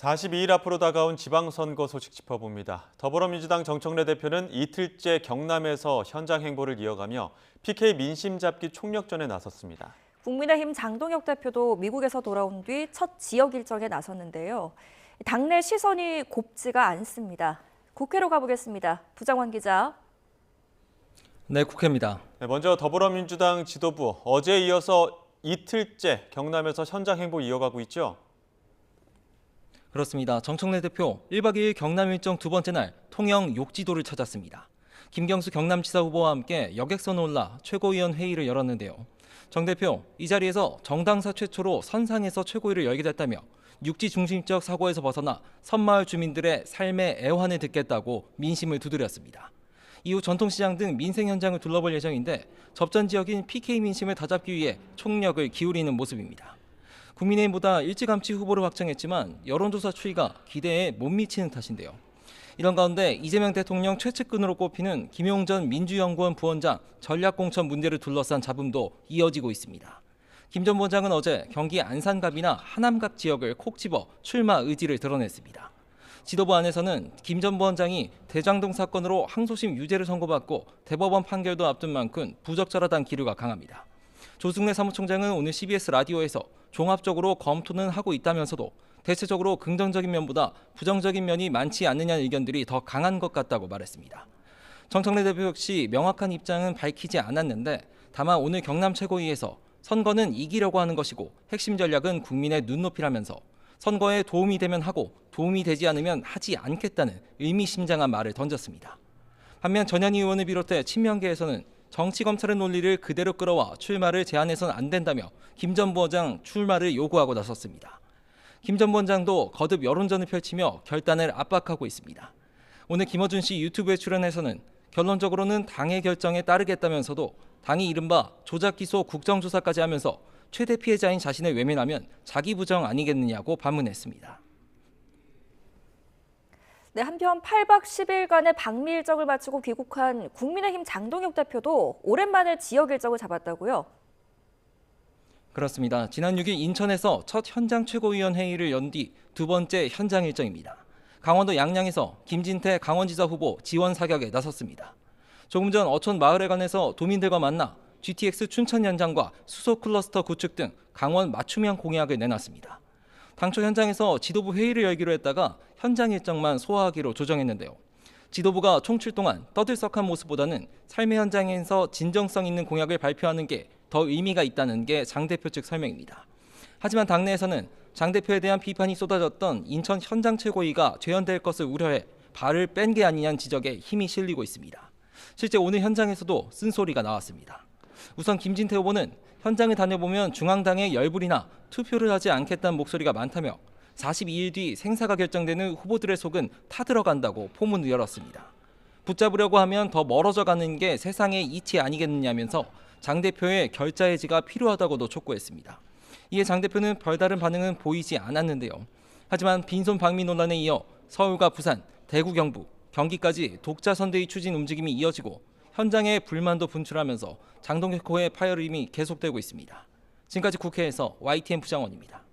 42일 앞으로 다가온 지방선거 소식 짚어봅니다. 더불어민주당 정청래 대표는 이틀째 경남에서 현장 행보를 이어가며 PK 민심 잡기 총력전에 나섰습니다. 국민의힘 장동혁 대표도 미국에서 돌아온 뒤 첫 지역 일정에 나섰는데요. 당내 시선이 곱지가 않습니다. 국회로 가보겠습니다. 부장원 기자. 네, 국회입니다. 먼저 더불어민주당 지도부 어제에 이어서 이틀째 경남에서 현장 행보 이어가고 있죠? 그렇습니다. 정청래 대표 1박 2일 경남 일정 두 번째 날 통영 욕지도를 찾았습니다. 김경수 경남지사 후보와 함께 여객선에 올라 최고위원 회의를 열었는데요. 정 대표 이 자리에서 정당사 최초로 선상에서 최고위를 열게 됐다며 육지 중심적 사고에서 벗어나 섬마을 주민들의 삶의 애환을 듣겠다고 민심을 두드렸습니다. 이후 전통시장 등 민생 현장을 둘러볼 예정인데 접전 지역인 PK 민심을 다잡기 위해 총력을 기울이는 모습입니다. 국민의힘보다 일찌감치 후보를 확정했지만 여론조사 추이가 기대에 못 미치는 탓인데요. 이런 가운데 이재명 대통령 최측근으로 꼽히는 김용전 민주연구원 부원장 전략공천 문제를 둘러싼 잡음도 이어지고 있습니다. 김 전 부원장은 어제 경기 안산갑이나 하남갑 지역을 콕 집어 출마 의지를 드러냈습니다. 지도부 안에서는 김 전 부원장이 대장동 사건으로 항소심 유죄를 선고받고 대법원 판결도 앞둔 만큼 부적절하다는 기류가 강합니다. 조승래 사무총장은 오늘 CBS 라디오에서 종합적으로 검토는 하고 있다면서도 대체적으로 긍정적인 면보다 부정적인 면이 많지 않느냐는 의견들이 더 강한 것 같다고 말했습니다. 정청래 대표 역시 명확한 입장은 밝히지 않았는데 다만 오늘 경남 최고위에서 선거는 이기려고 하는 것이고 핵심 전략은 국민의 눈높이라면서 선거에 도움이 되면 하고 도움이 되지 않으면 하지 않겠다는 의미심장한 말을 던졌습니다. 반면 전현희 의원을 비롯해 친명계에서는 정치검찰의 논리를 그대로 끌어와 출마를 제한해서는 안 된다며 김 전 부원장 출마를 요구하고 나섰습니다. 김 전 부원장도 거듭 여론전을 펼치며 결단을 압박하고 있습니다. 오늘 김어준 씨 유튜브에 출연해서는 결론적으로는 당의 결정에 따르겠다면서도 당이 이른바 조작기소 국정조사까지 하면서 최대 피해자인 자신을 외면하면 자기 부정 아니겠느냐고 반문했습니다. 네, 한편 8박 10일간의 방미 일정을 마치고 귀국한 국민의힘 장동혁 대표도 오랜만에 지역 일정을 잡았다고요? 그렇습니다. 지난 6일 인천에서 첫 현장 최고위원 회의를 연 뒤 두 번째 현장 일정입니다. 강원도 양양에서 김진태 강원지사 후보 지원 사격에 나섰습니다. 조금 전 어촌 마을에 관해서 도민들과 만나 GTX 춘천 연장과 수소 클러스터 구축 등 강원 맞춤형 공약을 내놨습니다. 당초 현장에서 지도부 회의를 열기로 했다가 현장 일정만 소화하기로 조정했는데요. 지도부가 총출동한 떠들썩한 모습보다는 삶의 현장에서 진정성 있는 공약을 발표하는 게 더 의미가 있다는 게 장 대표 측 설명입니다. 하지만 당내에서는 장 대표에 대한 비판이 쏟아졌던 인천 현장 최고위가 재현될 것을 우려해 발을 뺀 게 아니냐는 지적에 힘이 실리고 있습니다. 실제 오늘 현장에서도 쓴소리가 나왔습니다. 우선 김진태 후보는 현장을 다녀보면 중앙당의 열불이나 투표를 하지 않겠다는 목소리가 많다며 42일 뒤 생사가 결정되는 후보들의 속은 타들어간다고 포문을 열었습니다. 붙잡으려고 하면 더 멀어져 가는 게 세상의 이치 아니겠느냐면서 장 대표의 결자해지가 필요하다고도 촉구했습니다. 이에 장 대표는 별다른 반응은 보이지 않았는데요. 하지만 빈손 방미 논란에 이어 서울과 부산, 대구 경북, 경기까지 독자 선대위 추진 움직임이 이어지고 현장에 불만도 분출하면서 장동혁 후보의 파열음이 계속되고 있습니다. 지금까지 국회에서 YTN 부장원입니다.